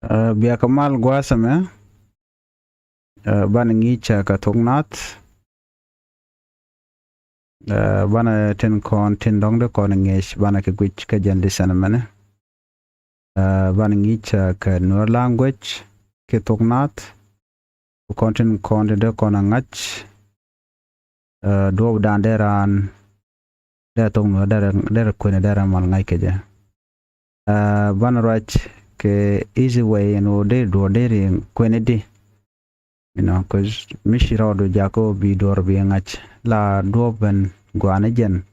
Bia kamal gwasame bana ngicha ka tungnat bana tin kon tin dong de kon ngesh bana ke gwich ka jan lisan mane bana ngicha ka nur language ke tungnat kon tin kon de kon ngach do dan deran de tong no der ko ne der mal ngai ke ja bana rach ke easy way no de do de ko ne de cause mishira do jako bi dor bi ngach la do ben gwana jen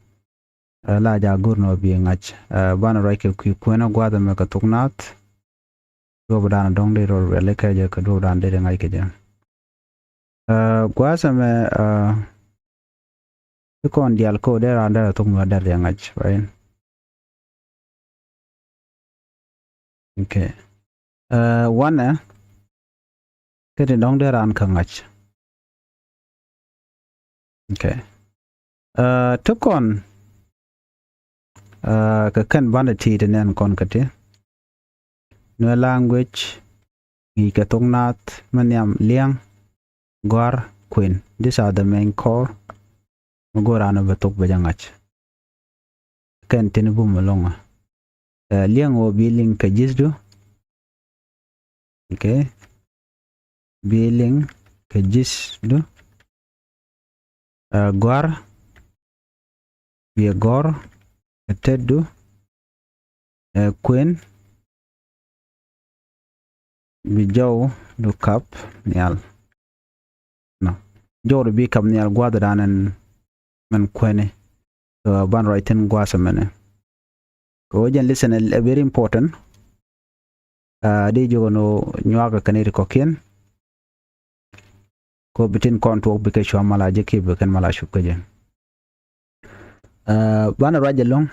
la ja gurno bi ngach bana rach ke ko na gwada me ka tuknat do dan dong de ro le ka ja ka do dan de ngai ke ja gwasa me kon dial ko de ran da tung wa dar ngach right. Okay one ke de dong de ran ka ngach. Okay to kon ka kan bana ti de nen kon ka te no language ni ka tungnat manyam liang gwar queen, these are the main core magorana batok bajangach kan tinubu malonga liang o biling ka jisdu. Okay biling ka jisdu gwar biagor tedu queen bijaw do kap nial no jor bi kam nial gwadaranan man kwene so ban writing gwasa mane ko jen listen a very important de jono nyaga kaneri kokien ko bitin konto bi ke shwa mala je ke be kan mala shu kaje ban rajalong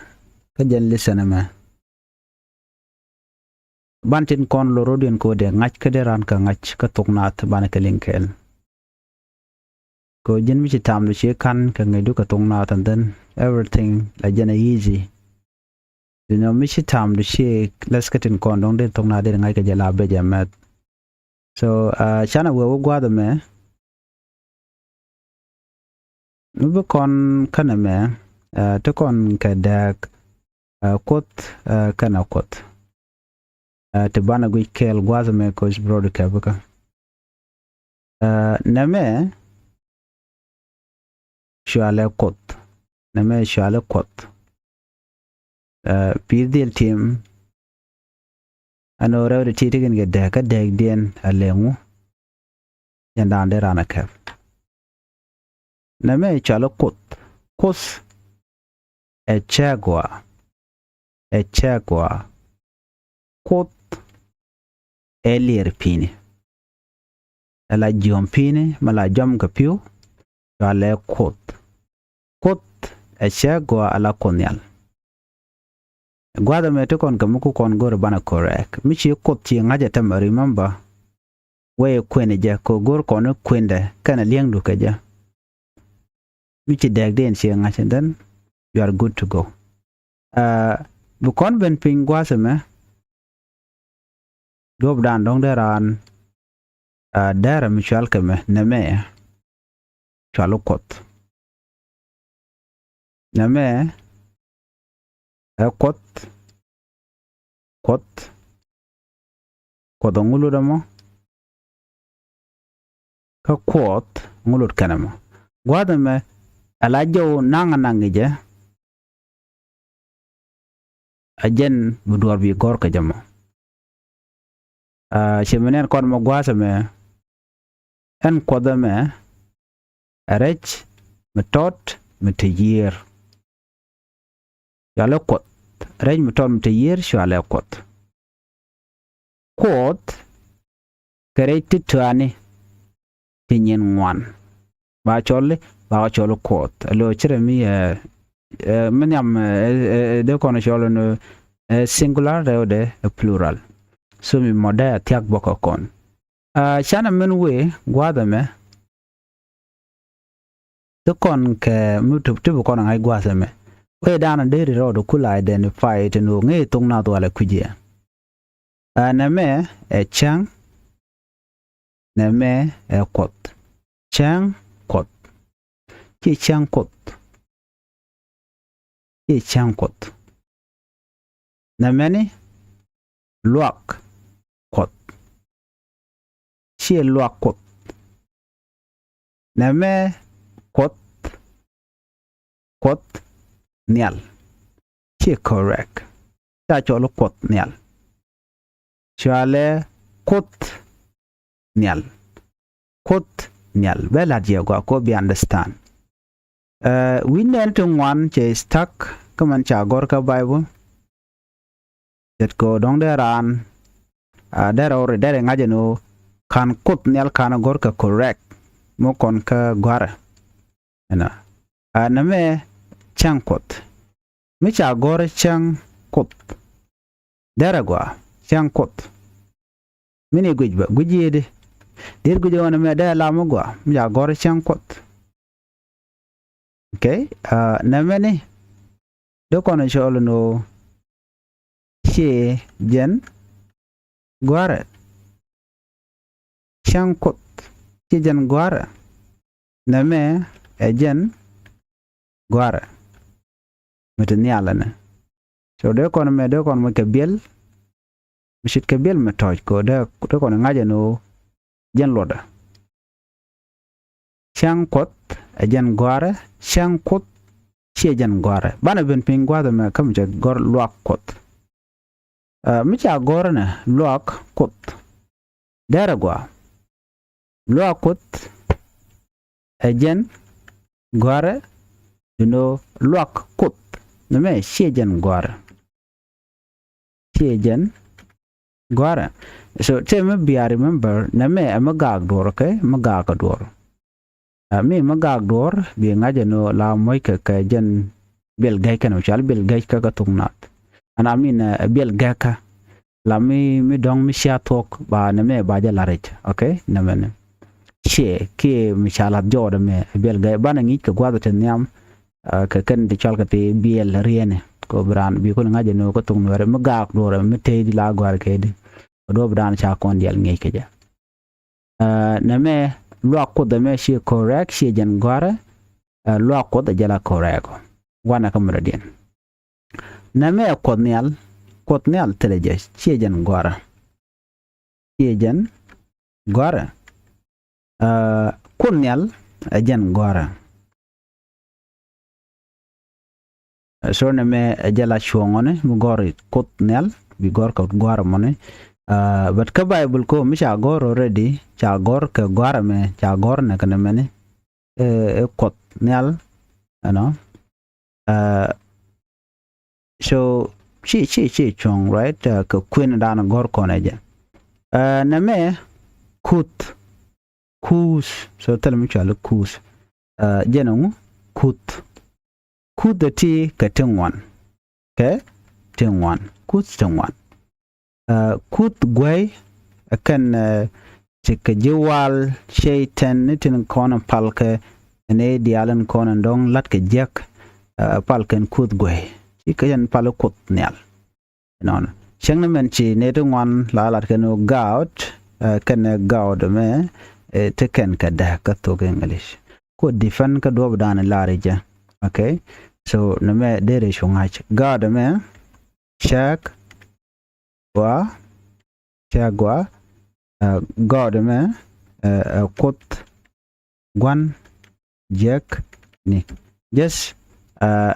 ka jen listen ma bantin kon lo rodien ko de ngach ka de ran ka ngach ka toknat ban ka linkel ko jen mi tam lu che kan ka ngai du ka toknat and then everything la jena easy mi tam lu che let's get in kon dong de toknat de ngai ka jala be jamat so chana we gwa de me nu kon kana me to kon ka dak kot kana kot te bana gwi kel gwaza me ko brod ka baka na me shale kot na me shale kot pidil team ano rawde titigin ge da ka dag den alengu yanda ande rana ka na me shale kot kos echagwa kot elir pini ala jom pini mala jom ka piu shale kot echagwa ala konyal gwada me to kon kamuku kon gor bana correct michi kot chi ngaja tam remember we kwene ja ko gor kon kwende kana liang du kaja michi dag den chi ngaja then you are good to go bu kon ben ping gwasa me dob dan dong deran dara michal kame neme chalukot neme kot ngulu damo ka kot ngulut kanamo gwada me alajo nangije ajen budwar bi gor ka jamo shemenen kon mo gwasa me en koda me arech metot metayir yale kot rej metot metayir shwale kot kare titani tinyen ngwan ba chole kot lo chire mi manyam de kono chole no singular de plural so mi moda tiak boko kon chana men we gwada me to kon ke mutu tu kon ngai gwasa me we dana de ro do kula identify to no nge tong na to ala kuje Neme chang neme kot chang kot chi chang kot chi chang kot nemeni luak kot chi luak kot neme kot kot nial chi correct ta cholo kot nial chale kot nial bela dia ko be understand we need to one che stuck kaman cha gor ka bible that go dong there an there or there ngaje no kan kot nial kan gor ka correct mo kon ka gwara na me chang kot mi cha gor chang kot there gwa chang kot mini gujba gujede dir guje wana me da la mo gwa mi cha gor chang kot okay na meni do kono cholo no che jen gwara chang kot che jen gwara na me jen gwara metni alana so do kono me ke biel mishit ke biel me toj ko do kono ngaje no jen loda chang kot jen gwara chang kot che jen gwara bana ben pingwa da me kam je gor luak kot mi cha gor na luak kot dara gwa luak kot jen gwara luak kot na me che jen gwara so te me be I remember na me amagag dor okay magag dor me magag dor bi ngaje no la moy ka jen bel gay kan chal bel gay ka tungnat ana min bel gaka la mi dong mi sha tok ba na me ba ja laret okay na me che ke mi chala jode me bel gay bana ngi ka gwada ten nyam ka kan de chal ka te bel riene ko bran bi ko ngaje no ko tung nore magag dor mi te di la gwar ke di do bran cha kon dial ngi ke ja na me lo ko de me shi correct shi jen gwara lo ko de jala correct wana kamra din na me kot nial teleje shi jen gwara kun nial jen gwara so na me jala chuongone mu gori kot nial bi gor ka gwara mone but ka bible ko mi cha gor already cha gor ka gwara me cha gor na kana mene kot nial ano so chi chong right ka queen dan gor ko na je na me kus so tell me cha kus jenong kut the t ka tengwan okay tengwan kut tengwan kut gway akan chika jiwal shaitan nitin kona palka ne dialan kona dong lat ka jak palkan kut gway chika yan palo kut nyal non chang men chi ne to wan la lat kano gout kan gout me te kan ka da ka to english ko difan ka do dan larija okay so na me dere shungach gout me shak Chagwa God me kot gwan jack ni just a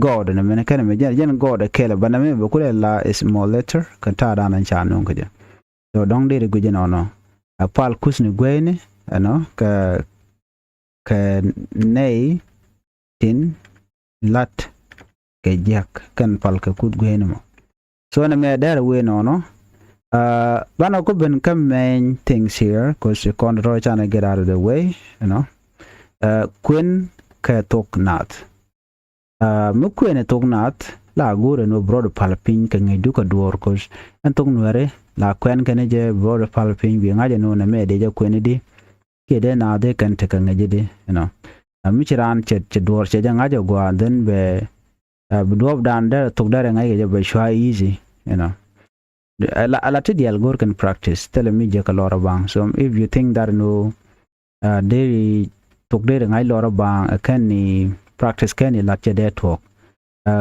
God na me kan me jen God kele bana me be kule la small letter kan ta da nan cha non kaje so dong de guje no a pal kusni gwene ano ka nei tin lat ke jack kan pal ka kut gwene mo so na me there we no bana ko ben come main things here because you can't trying to get out of the way queen ka tok nat mu queen tok nat la gore no broad palpin ka ngai duka door cause antok nuare la queen ka ne je broad palpin bi ngaje no na me de je queen di ke de na de kan te ka ngaje de mi chiran che door che ja ngaje gwa den be dob dan der tok der ngai je be shwa easy a lot of the algor can practice tell me je ka lora bang so if you think that no they tok de ngai lora bang can ni practice can ni lat je de talk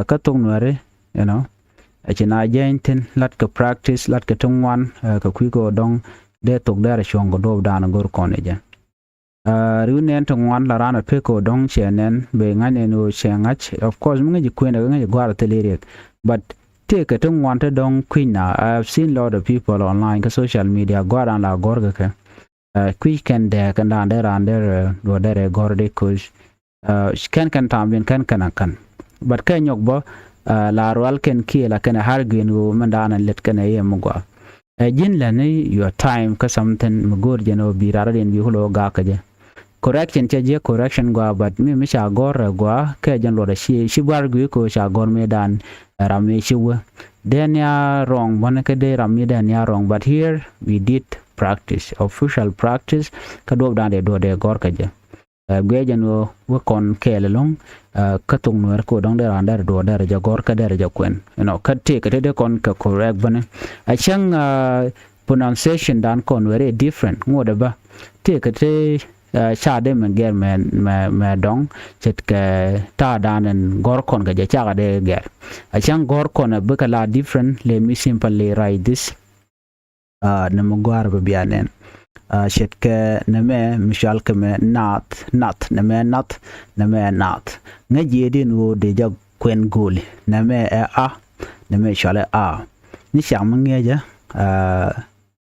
ka tung nore you know achina jainten lat ka practice lat ka tungwan ka kwi go dong de tok de shong go do dan gor kon je riunen tungwan la rana pe ko dong chenen be ngane no chengach of course mun ji kwenda ngai gwar teleri but take a tung wanted dong queen now. I've seen a lot of people online ka social media go around la gorga ka quick can de kan dan der under do der gorde kush can tambien kan but kan yok bo la roal ken ki la kan hargin go mandana let kan yem go jin la ni your time ka something mugor jeno birara den bi hulo ga ka je correction je correction go but mi sha gor go ka jan lo da shi bar gu ko sha gor me dan rami shiwa then ya wrong one ka de rami then ya wrong but here we did practice official practice ka do dan de gor ka je gwe jeno wo kon kele long ka tung no ko dong de ran der do der ja gor ka der ja kwen you know ka te ka de kon ka correct bane a chang pronunciation dan kon very different ngoda ba te ka te cha de men ger me dong chet ke ta danen gor kon ga cha de ger a chang gor kon be kala different let me simply write this na mo gwar be bianen chet ke na me mishal ke me not na me not nga je din wo de ja kwen goli na me a na me shale a ni sham nge ja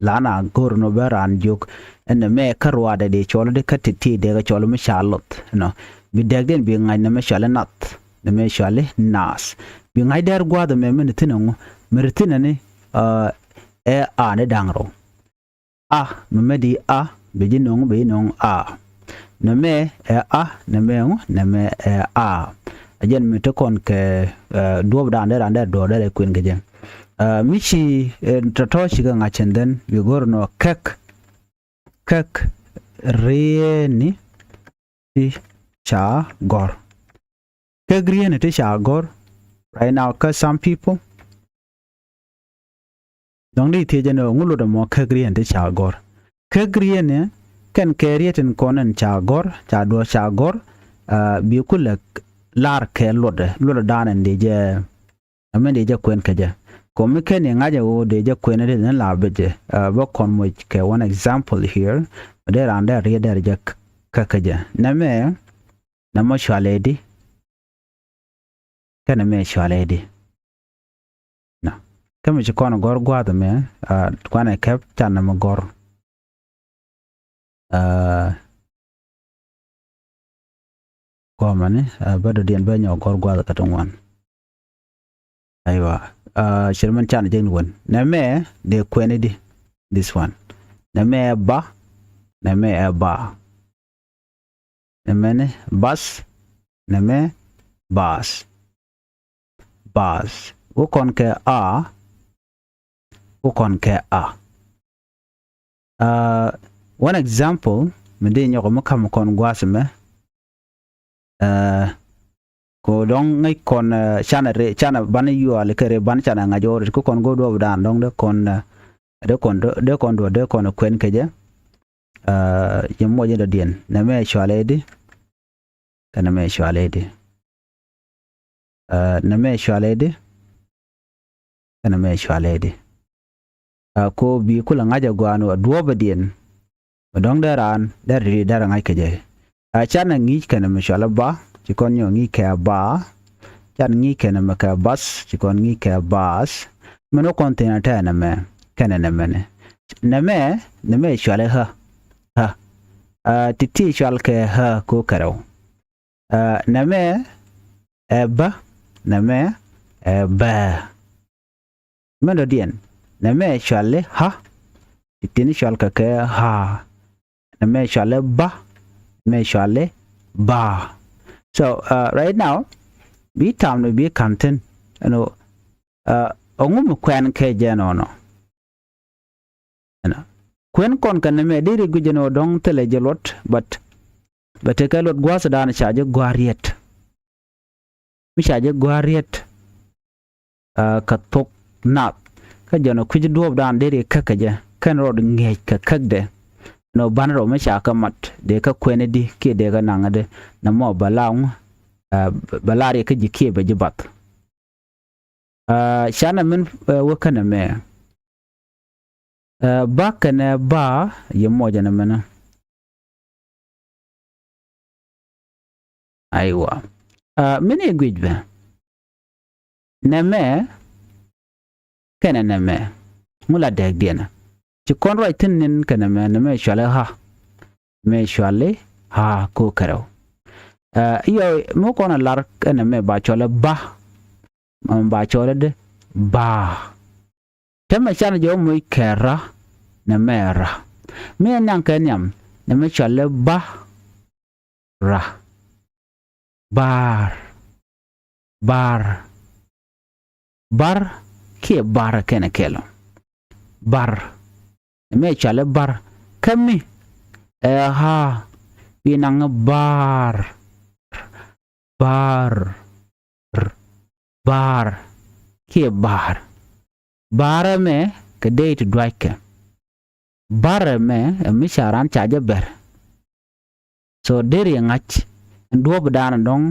lana gor no beran juk en me karwa de cholo de katiti de ga cholo me charlotte no bi degden bi ngai na me chale nat na me chale nas bi ngai der gwa de me men tinango mertina ni a ne dangro me di a bi jinong bi nong a na me a na me a ajen me to kon ke do dan der do der kuin ge jen michi totoshi ga ngachenden bi gorno kek rieni ti cha gor kek rieni ti cha gor right now cause some people don't need to know ngulo da mo kek rieni ti cha gor kek rieni kan kerietin konen cha gor cha do cha gor bi kula lar ke lode danen de je amen de je kwen keje comme ken ngaje wo de je kwene de la beje bo kon mo ke one example here there and there there je kakaje na mo shwaledi kana me shwaledi na kama je kon gor gwa de me kwana kep tan na mo gor ko mane bado dien ba nyo gor gwa ka tongwan aywa Sherman Chan Jane one. Name de Quenedy this one. Name ba Name bus name bus ukon ke a one example mede nyoko makam kon gwasme ko dong ngai kon chana ban yu ale kere ban chana ngajor ko kon go do dan dong de kon kwen keje yemo je de dien na me shwaledi kana me shwaledi na me shwaledi kana me shwaledi ko bi kula ngaja gwano duoba dien dong daran dari darang ai keje chana ngi kana me shwalaba chikon yo ngi ka ba chan ngi kana me ka bas chikon ngi ka bas meno container ta na me kana na me shwale ha titi shwal ke ha ko karo na me ba na me ba meno dien na me shwale ha titi shwal ka ha na me shwale ba me shwale ba. So right now be time to be content you know ongum kwen ke jeno no you know kwen kon kan me diri gujeno dong tele jelot but ke lot gwas dan chaje gwariet mi chaje gwariet ka tok nat ka ka jano kuj duob dan deri kakaja kan rod ngej ka kagde no banro me cha ka mat de ka kwene di ke de ga nangade na mo balaung balari ka jike be jibat shana min wakana me bakana ba yemo jana mena aywa mini gwijbe neme kana neme mula deg diena ci kon roy tinin kana me shale ha me shale ha ko karo iyo mo kona lar kana me ba chole ba chole de ba tema chana jo mo kera na mera me nan kanyam na me chale ba ra bar ke bar kene kelo bar me chale bar kami ha binang bar ke bar me ke date drike bar me mi sharan chaje ber so deri ngach ndo badana dong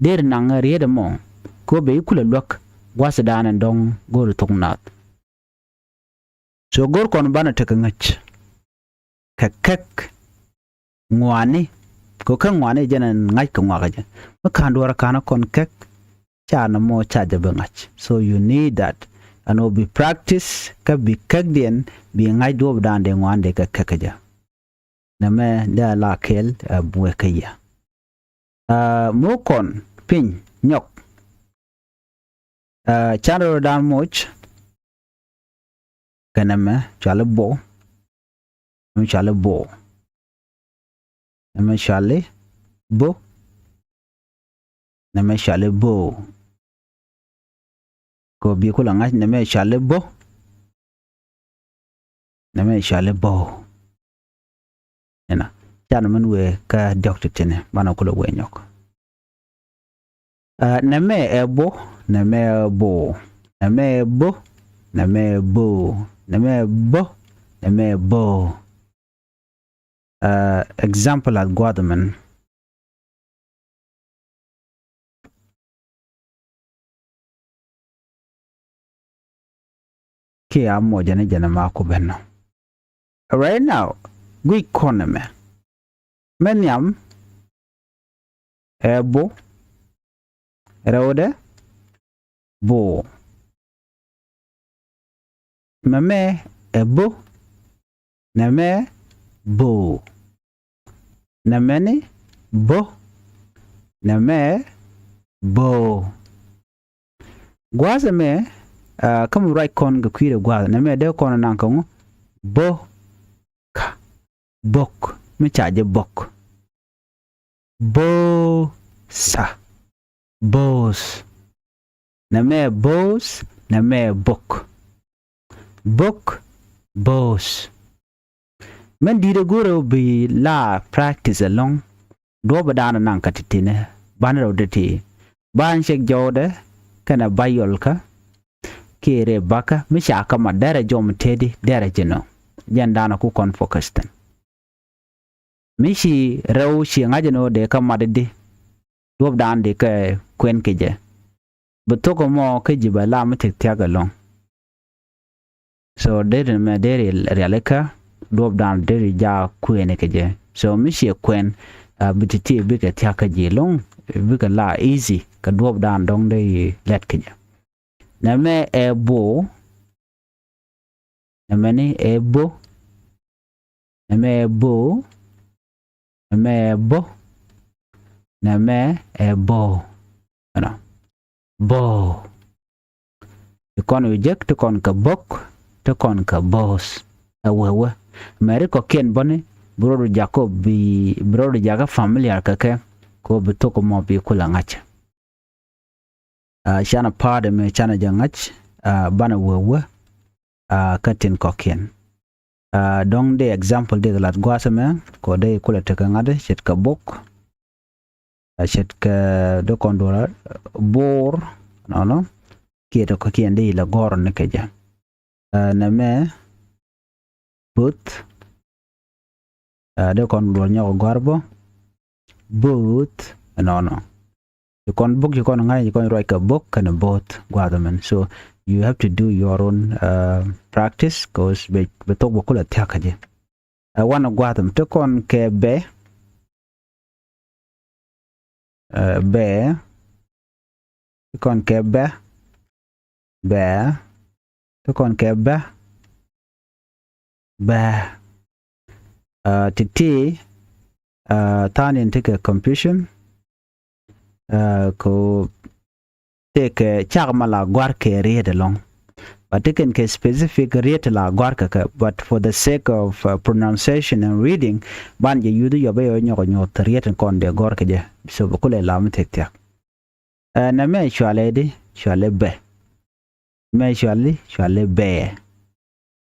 deri nang riede mo ko be kula lok gwasa dana dong gor tungnat so gor kon bana ta ngach kakak ngwani ko kan ngwani jana ngach ko ngwaga makan dora kana kon kak chana mo chaja ngach so you need that and will be practice ka bi kagdien bi ngach do badande ngwande ka kakaja name da la kel buwe kaya mokon pin nyok charo dan moch kaname chale bo name chale bo ko bi kula ngach name chale bo ena chana man we ka doctor tene bana kula we nyok name ebo example at Guadaman ke amo jana mako benno right now we economy menyam ebo rode bo mame ebo name bo namene bo name bo gwaza me kam right kon ga kwire gwaza name de kon nan kan bo ka bok me chaje bok bo sa boss name boss name bok boss men dire goro bi la practice along do badana nan katitine banro deti ban shek jode kana bayol ka kere baka mi shaka ma dare jom tedi dare jino jandana ku kon focused mishi rew shi ngajino de kamadde do dan de ka kwen keje butoko mo kejiba la mitek tiaga long so dere me dere realeka do dan dere ja kwen keje so mishi kwen bititi bika tiaka je long bika la easy ka do dan dong de let keje name ebo namani ebo name ebo name bo name ebo ana bo kon reject kon ka bok to kon ka boss awewe mari ko ken bone brodo jacob bi brodo jaga familiar kake ko bitoko mo bi kula ngacha shana pada me chana jangach bana wewe katin ko ken dong de example de lat gwasame ko de kula taka ngade chet ka bok chet ka do kondora bor no kieto ko kende la gor ne keja neme boot de kon do nyago gorbo boot no you kon book you kon ngai you kon write a book and a boat gwadaman. So you have to do your own practice cause be to bokula takaje wana gwadam to kon ke be be kon ke be to kon ke be titi tanin take confusion ko take chagmala gwar ke read long but taken ke specific read la gwar ka but for the sake of pronunciation and reading ban je yudu yobe yo nyo read kon de gwar ke je so bokule lam tek na me shwale be me shwale be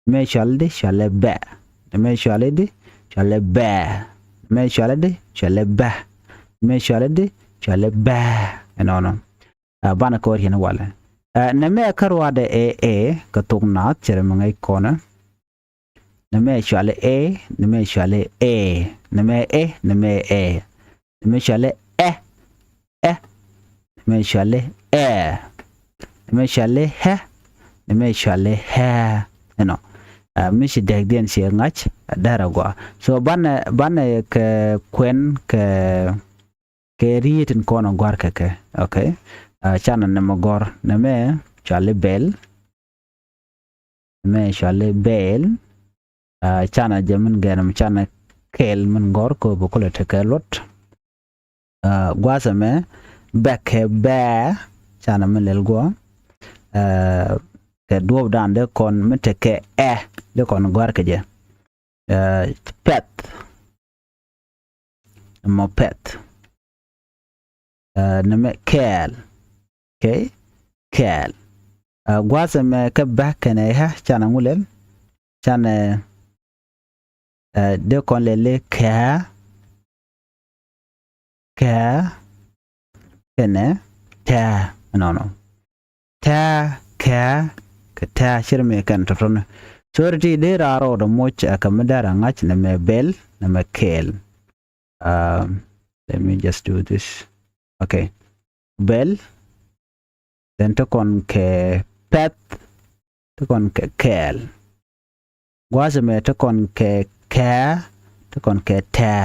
me shwale be me shwale be me shwale be me shwale be no bana ko hin wala na me karwa de ka tugna chere mangai kona na me shwale na me shwale na me na me na me shwale me shwale me shwale na me shwale no mishi degden si ngach daragwa so bana ke kwen ke ritin kono gwar ke okay chana na magor na me shwale bel chana jamin ganam chana kel min gor ko bokole te kelot gwasa me beke be chana min lelgo ke duob dan de kon meteke de kon gwar ke je pet mo pet na me kel okay kel gwasa me ke back ne ha chana ngulel chana de kon lele ka kene ta no ta ka ta shirme kan toton sorti de raro do moch akamdara ngach na me bel na me kel let me just do this okay bel then to kon ke pet to kon ke kel gwasa me to kon ke ka to kon ke ta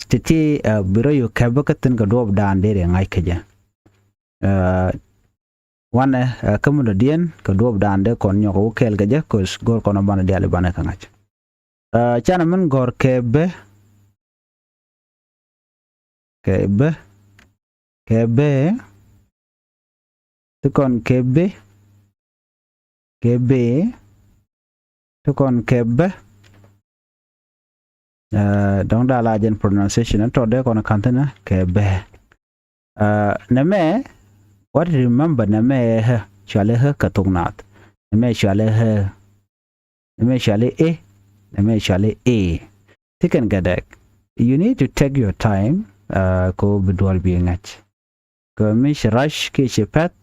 titi biro yu kabakatin ga dob dan de ngai kaja wana kamudo dien ka dob dan de kon nyoko kel gaja kos gor kono bana de bana kangach chana man gor kebe to kon kebe to kon kebe don't da la gen pronunciation to de kono kantana kebe na me what remember na me shale katungnat na me shale na me shale tiken gadak you need to take your time ko bidwal bi ngach ko mish rush ke chepet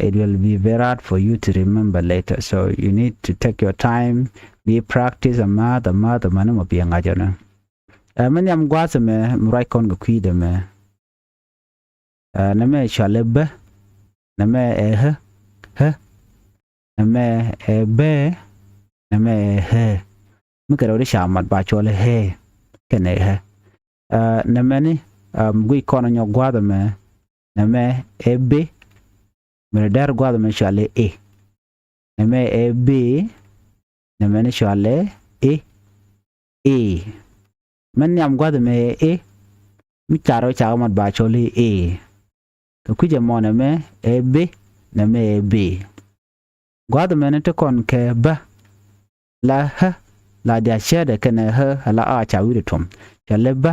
it will be very hard for you to remember later so you need to take your time be practice math manamo bi ngajana man yam gwasa me mrai kon go kwide me na me shale be na me na me be na me mukero de shamat ba chole kene na me ni gui kono nyo gwada me na me be me dar gwada me shale na me be na me ni shale man yam gwada me mi charo chamat ba chole to kuje mona me be na me be gwada me ne to kon ke ba la dia shede kene la a cha wi tom chale ba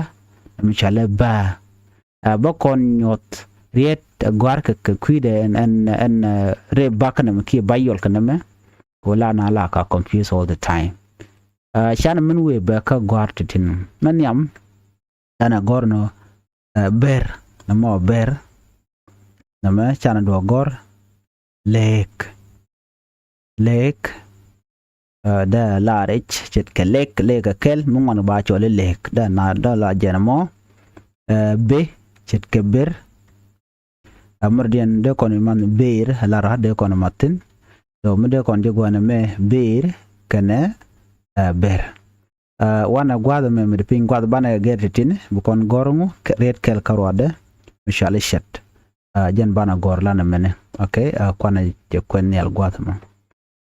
mi chale ba ba kon nyot riet gwar ke kuide en re bakana me ki bayol kana me wala na la ka confuse all the time shana min we ba ka gwar tin man yam ana gorno ber na mo ber na me chana do gor lake lake da larich chet ke lake kel mungon ba chole lake da na da la jenamo be chet ke ber amrdien de kon man beer la ra de kon matin do me de kon de gwana me beer kene ber wana gwada me me ping gwada bana gertin bu kon gorngu red kel karwade mishale shet jen bana gor lana mene okay kwana je kwenel gwada ma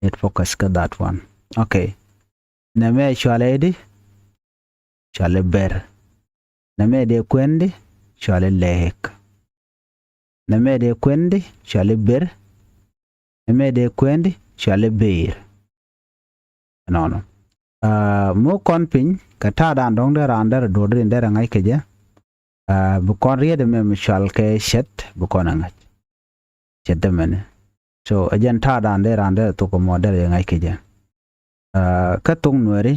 it focus ka that one okay neme shwaledi shwale ber neme de kwendi shwale lek neme de kwendi shwale ber neme de kwendi shwale ber no mo kon pin ka ta dan dong de rander do de ndere ngai keje bu kon riede me shwal ke shet bu kon ngai shet de mene so ajen ta dan de rander to ko model ngai keje ka tung nuari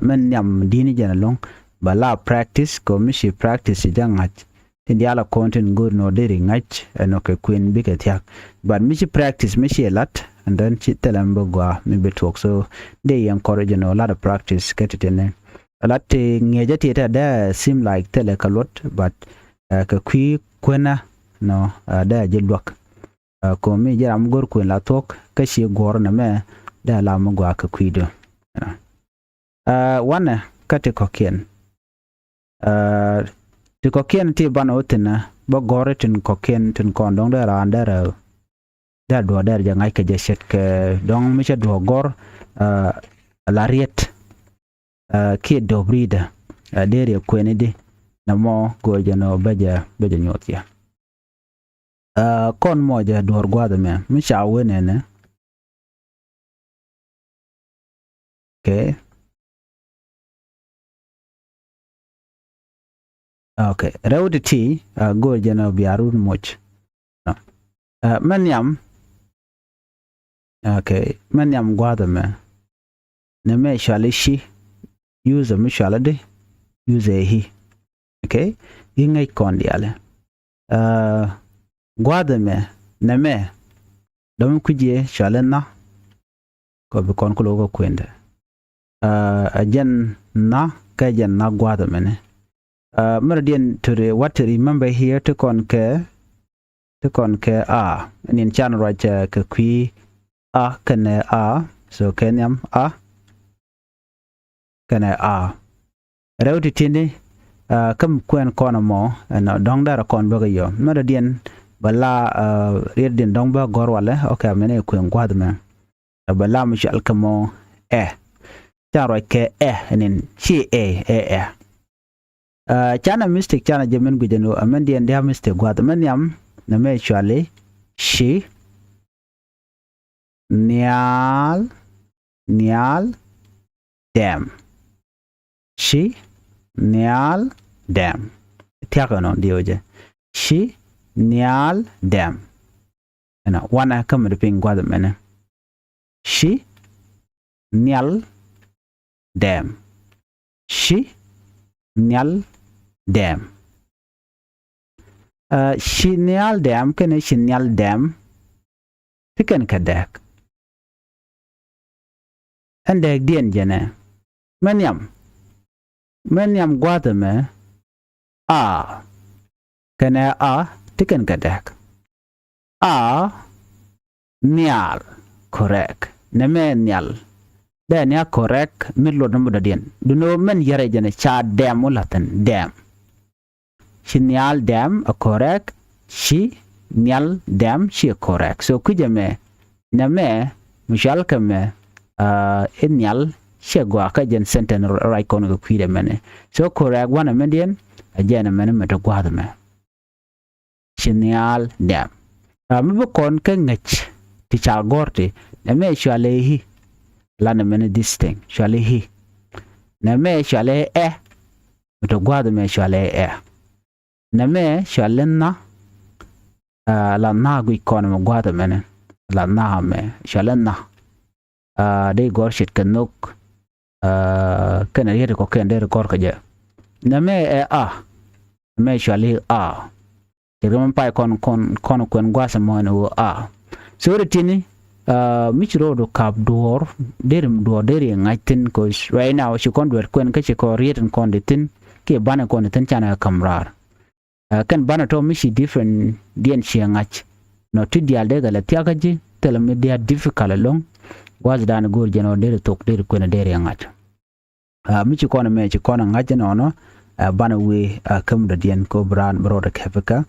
men nyam dini jana long bala practice ko mishi practice jangat indiala content good no deri ngach no ke queen biget yak but mishi practice mishi lat and then chitelam bogwa maybe talk so they encourage a lot of practice get it in a lot ngeja tita da seem like telekalot but ka kwi kwena no da jilwak ko mi jaram gor kwena la talk ka shi gor na me da la mo gwa ka kwido wana kate kokien ti kokien ti bana otina bo gore tin kokien tin kondong da randa da do da ja ngai ka je set ke dong mi che do gor lariet ki do brida dere kweni di na mo go jeno beja nyotia kon mo ja dor gwada me mi cha wenene okay rawdi ti go jeno biarun moch no manyam okay manyam gwada me ne me shale shi use me shale de use hi okay ingai kon diale gwada me ne me dom kuje shale na ko be kon ko go kwende ajen na ka jen na gwada me ne Meridian to what to remember here to conquer in channel right ke kwi kane so kenyam kane rawti tini kam kwen kono mo no dong dara kon baga yo Meridian bala redin dong ba gor wala okay mene kwen gwad me bala mi shal kamo charo ke nin chi chana mistake chana jemen gujeno amendi and their mistake gwad menyam na me chale shi nyal dam shi nyal dam tiaka no dioje shi nyal dam ana wana kam de ping gwad mena shi nyal dam shi nyal dam shinyal dam kene shinyal dam tiken kadak andek dien jene menyam gwatame kene tiken kadak nyal correct neme nyal dan ya correct midlo number dien duno men yare jene cha dam ulatan dam shinyal dam a correct shi nyal dam shi correct so kujame name mishal kame nyal shi gwa ka jen senten right kono ko kwide mene so correct wana mendien ajena mene meta gwada me shinyal dam mibo kon ka ngach ti cha gorti name shale hi lana mene distinct shale hi name shale meta gwada me shale name shalenna la na gui kono gwada mene la na me shalenna de gor shit kanok kana yede ko kende gor ka je name me shale te gam pai kon gwasa mo no so retini michro do kap door derim door deri ngaitin cause right now she convert kwen ka ko rieten konditin ke bana konditin chana kamrar kan bana to mishi different dien shi ngach no tidial de gala tiagaji tell me they are difficult long was dan gur jeno deri tok deri kwen deri ngach michi kona me chi kona ngach no bana we kam da dien ko bran broda kefika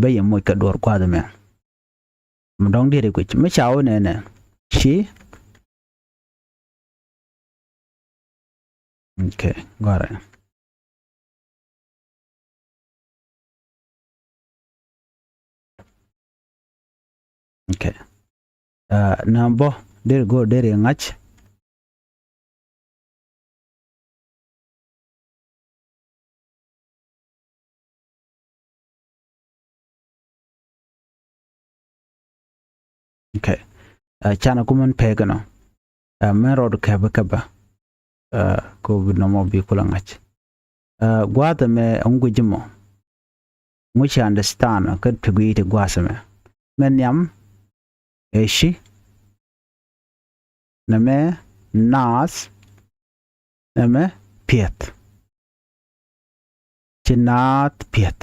baye mo ka door kwa de me mdong deri kuch me chawo ne she okay got it okay nambo deri go deri ngach okay chana kuman pegano men rod kaba ko binomo bi kula ngach gwada me ngujimo much understand kad piguite gwasa me men yam eshi na me nas na me piet chinat piet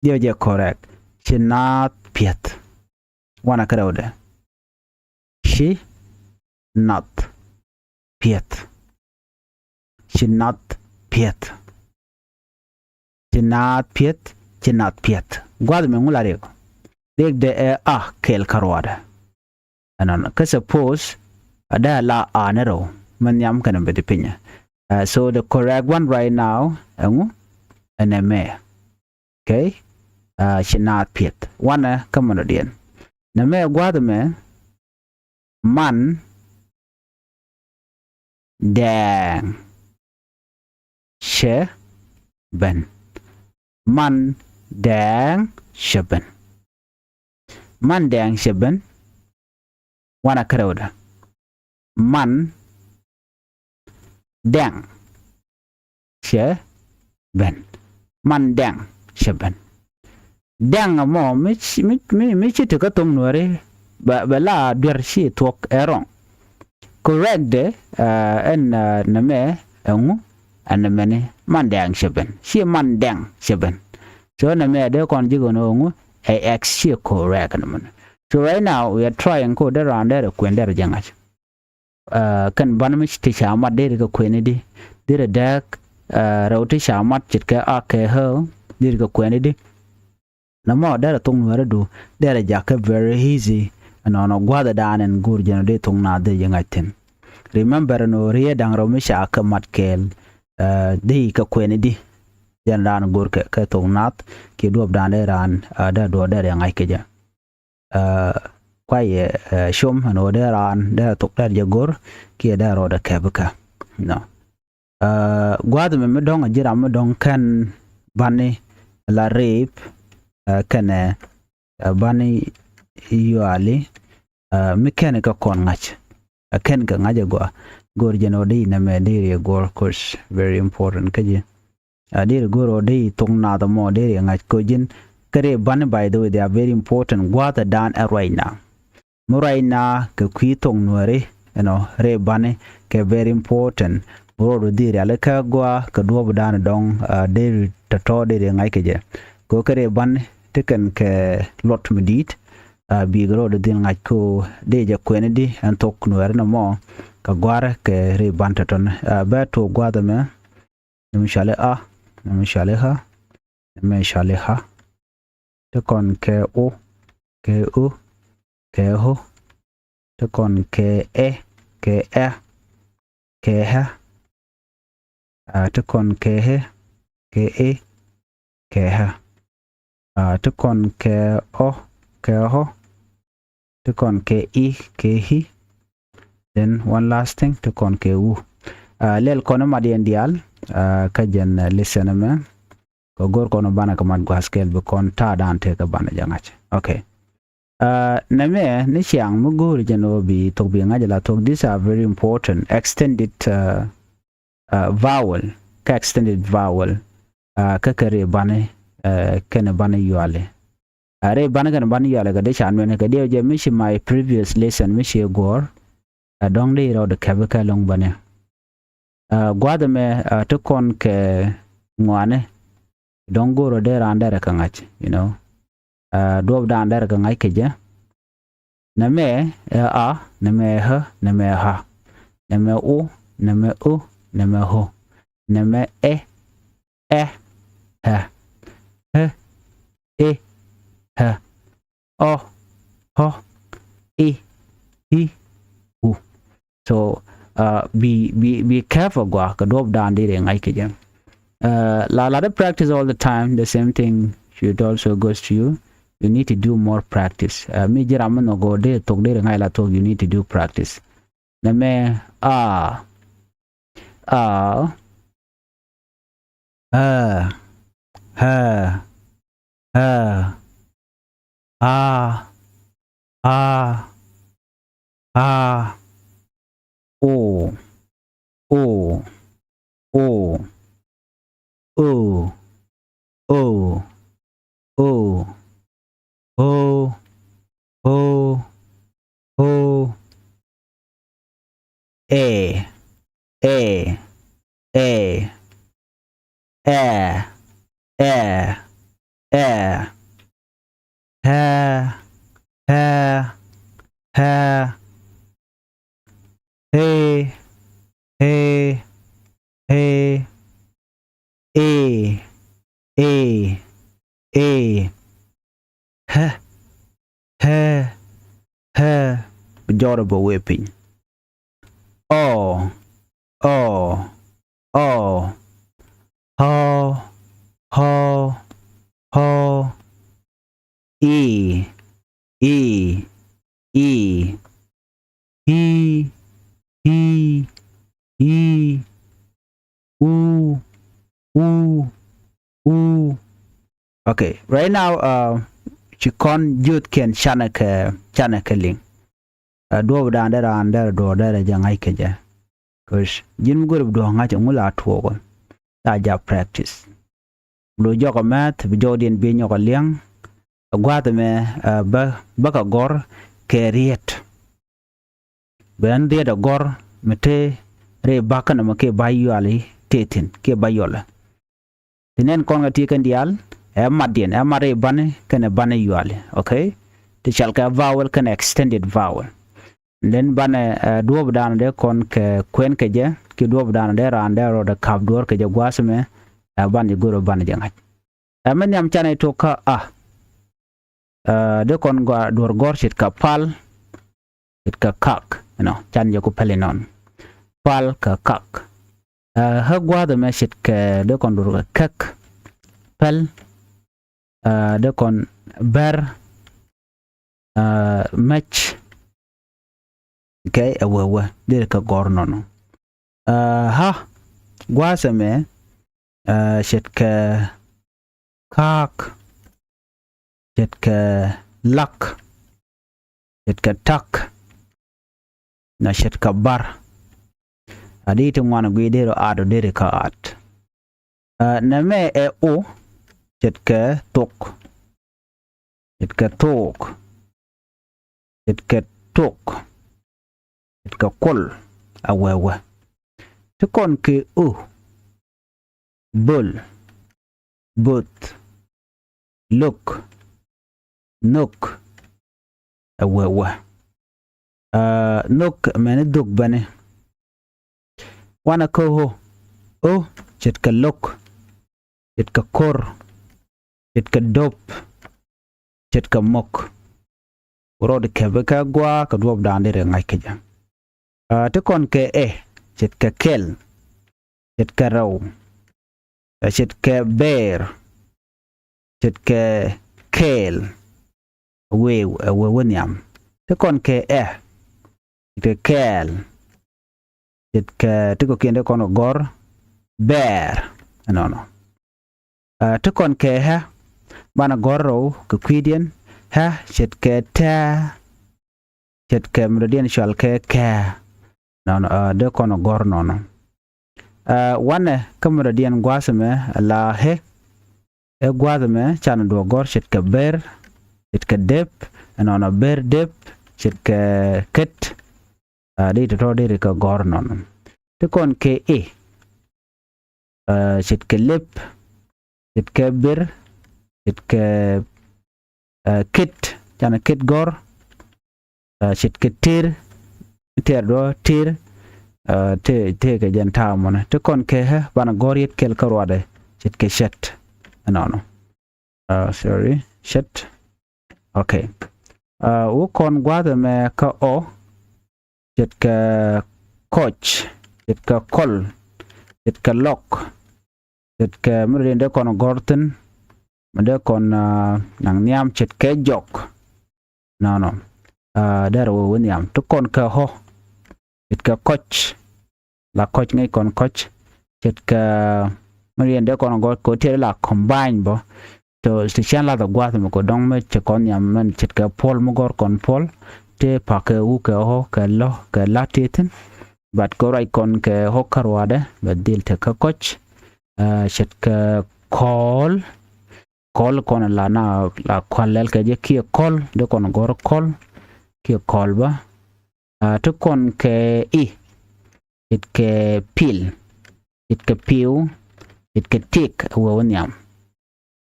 dia correct chinat piet wana karaude she not piet she not piet chinat piet gwad me ngulare ko deg de kel karwada anan ka suppose ada la anero man yam kana bedi pinya so the correct one right now angu aneme okay chinat piet wana kamano dien na me gwad me man dang she ben man dang sheben man dang sheben wana karawda man dang she ben man dang sheben dang mo mi chite ka tom nore ba la der shi tok erong correct de en na me engu an mene man dang sheben shi man dang sheben so na me de kon jigo no ngu ax shi correct na man so right now we are trying ko there around there kwen der jangat kan ban mi ti chama de ko kwen di dire dak rawti chama chit ka ake ho dir ko kwen di na mo der tung wara du der jaka very easy no gwada dan en gur jeno de tung na de jangatin remember no rie dang ro mi sha ka matkel de ka kwen di jan dan gur ka tung nat ki dob dan de ran da do der ngai ke ja quay shom no de ran de tok der jagor ki da ro da kebka no gwad me dong jira me dong kan bani la rape kan bani yuali mechanic kon ngach ken ka ngaje go gor jeno de na me de gor course very important kaje de gor de tung na da mo de ngach ko jin kare ban by the way they are very important gwada dan right now muraina ka kwitong nuare re bane ke very important boro dire alaka gwa ka duob dan dong de to de ngai ke je ko kare ban teken ke lot medit bi gro de din ngai ko de je kwenedi an tok nuare no mo ka gwara ke re ban ton ba to gwada me mishale ha te kon ke o ke u ke ho te kon ke e ke ha te kon ke he ke e ke ha te kon ke o ke ho te kon ke I ke hi then one last thing te kon ke u lel kono madien dial ka jen listen me ko gor kono bana ka mat gaskel be kon ta dan te ka bana jangache okay na me ni chiang mu gor jeno bi to bi ngajala to these are very important extended vowel ka extended vowel ka kare bana kana bana yuale are banagan ban yala ga de chan men ga de je mishi my previous lesson mishi gor dong de ro de kabaka long bane gwa de me to kon ke ngwane dong goro de randa ka ngach you know do da andar ka ngai ke je na me a na me ha na me ha na me u na me u na me ho na me ha ha o ho i hi u so be careful gwa ka do da andire ngai ke je la practice all the time the same thing should also goes to you. You need to do more practice. Me jira man go de tok de ngai la tok you need to do practice. Na me a ha Jorabo whipping. Oh, e, okay, right now chikon youth can chanakaling do da under do da jangai keja cuz jin gurub do ngacha ngula tuogo ta ja practice do jogo math bi jodien bi nyoko liang gwata me ba ka gor keriet ben de da gor mete re bakana make bayu ali tetin ke bayola tenen kon ngati kan dial madien mare bane kana bane yuale okay the chalka vowel kan extended vowel then bane duob dan de kon ke kwen ke je ki duob dan de ran de ro de kap dor ke je gwasme ban de goro ban jangat amen yam chane to ka de kon gwa dor gor shit ka pal it ka kak you know chan je ko pelenon pal ka kak ha gwa de me shit ke de kon dor kak pal de kon ber match okay awewe de ka gornono ha gwasame shit ka kak shit ka lak shit ka tak na shit ka bar aditi ngwana gwidero ado de ka at na me o shit ka tok shit ka tok shit ka tok shit ka kol awewe tukon ke bull but look nok awewe nok mane duk bane wana ko shit ka lok shit ka kor shit ka dop shit ka mok urod kebeka gwa ka duob dandere ngai keja tukon ke shit ka kel shit ka raw shit ka bear shit ka kel we nyam tukon ke shit ka kel shit ka tuko kende kono gor bear no tukon ke bana gorro ka kwidien shit ka ta shit ka mrodian shal ka no de kono gor no wane kamrodian gwasame la gwasame chan do gor shit ka ber chit ka dep no ber dep chit ka ket đi to đi ka gor non te kon ke chit ka lip chit ka ber chit ka kit chana kit gor chit ka tir do tir te ka jan ta mon te kon ke ha bana gor yet kel karwade chit ka shet no sorry shet okay u kon gwada me ka o chit ka coach chit ka kol chit ka lock chit ka mrinde kon gorten mde kon nang niam chit ka jok no der wo niam to kon ka ho chit ka coach la coach ngay kon coach chit ka mrinde kon gor ko te la combine bo to stichan la da gwat mo ko dong me che kon niam men chit ka pol mo gor kon pol te pa ke u ke ho ke lo ke latiten bat ko rai kon ke ho karwade bat dil te ka coach chit ka call kon la na la kwalel ke je ki call de kon gor call ki call ba to kon ke it ke pil it ke piu it ke tik wo nyam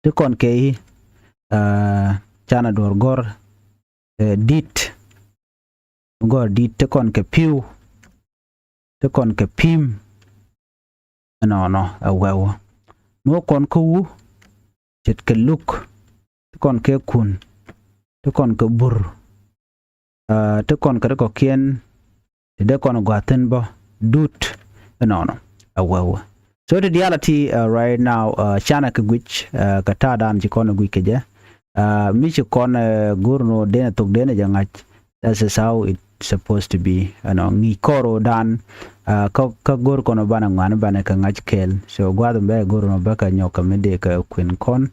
to kon ke chana dor gor dit te kon ke piu te kon ke pim no awew mo kon ko wu chit ke luk te kon ke kun te kon ke bur te kon ke ko kien te de kon gwaten bo dut no awew so the reality right now chana ke gwich ka ta dan ji kon gwi ke je mi ji kon gurno de tok de ne jangach that's is how it's supposed to be ngi koro dan ka gor kono bana ngwan bana ka ngach kel so gwado be gor no baka nyoka mede ka queen kon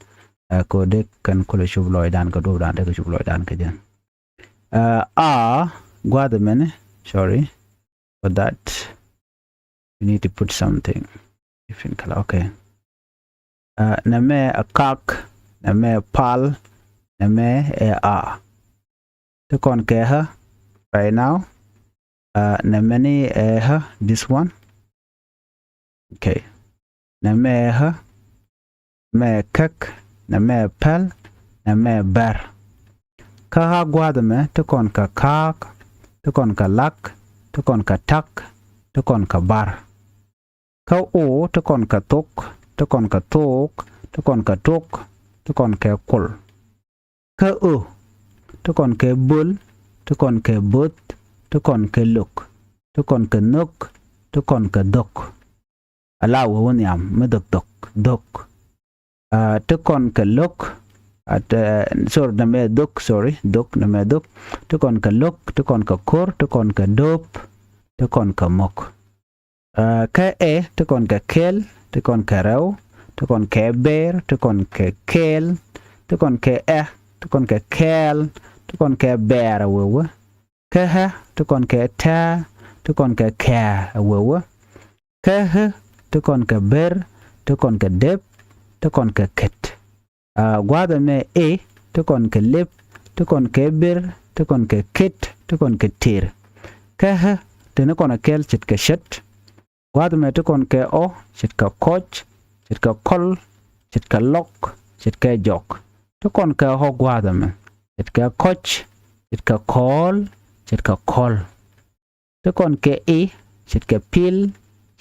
ko de kan ko shubloy dan ko do dan de ko shubloy dan ka jan gwado men sorry for that you need to put something different color okay na me a kak na me pal na me to kon ke ha right now na many this one okay na me kak na me pal na me bar ka ha gwada me to kon ka kak to kon ka lak to kon ka tak to kon ka bar ka o to kon ka tok to kon ka tok to kon ka tok to kon ka kul ka o to kon ka bul to kon ka but to kon ka luk to kon ka nuk to kon ka dok ala wo nyam me dok to kon ka luk at sorry na me dok sorry dok na me dok to kon ka luk to kon ka kor to kon ka dop to kon ka mok ka to kon ka kel to kon ka raw to kon ka ber to kon ka kel to kon ka to kon ka kel to kon ka ber wo ka ha to kon ka ta to kon ka wo ka ha to kon ka ber to kon ka dep to kon ka ket gwada me to kon ka lip to kon ka ber to kon ka ket to kon ka tir ka ha to ne kon kel chit ka shet gwada me to kon ka o chit ka coach chit ka kol chit ka lock chit ka jok to kon ka ho gwada me chit ka coach chit ka call chit ka call to kon ka chit ka pil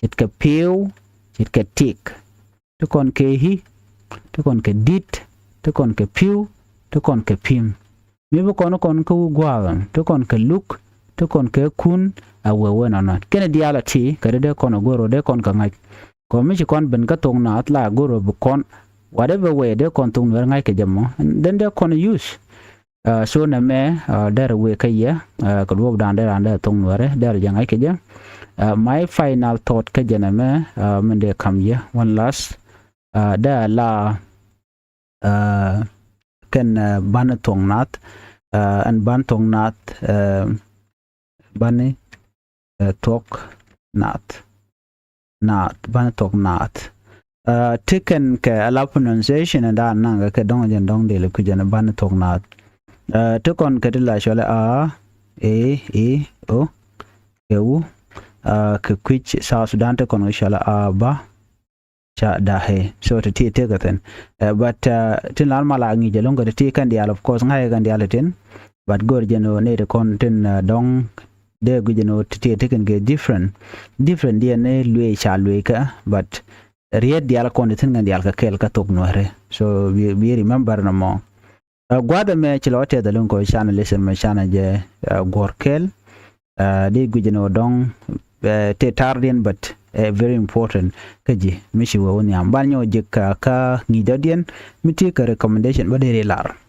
chit ka piu chit ka tik to kon ka to kon ka dit to kon ka piu to kon ka pim mi bo kon ka gwada to kon ka luk to kon ka kun awewe na kene diala ti ka de kon goro de kon ka ngai ko mi kon ben ka tong na atla goro bu kon whatever way de kon tung wer ngai ke jamo then de kon use so na me der we ka ya ko do dan der tung wer der jangai ke ja my final thought ka jana me men de kam ya one last da la ken ban tong nat an ban tong nat bani tok nat ban tok nat tiken ke ala pronunciation and dan nanga ke dong jen dong de ku jana ban tok nat to kon kadila shola a e o u ke kwich South Sudan to kon shola a ba cha da he so to ti gaten but tin lan mala ngi je longo ti kan dial of course ngai kan dial tin but gor jeno ne de kon tin dong de gu jeno ti kan ge different dia ne lue cha lue ka but riet dial kon tin ngan dial ka kel ka tok no re so we remember no mo gwada me chilote da longo chana listen me chana je gorkel de gu jeno dong te tardien but very important kaji mishi wa woni ambanyo jikka ka ngi dodien miti ka recommendation badere lar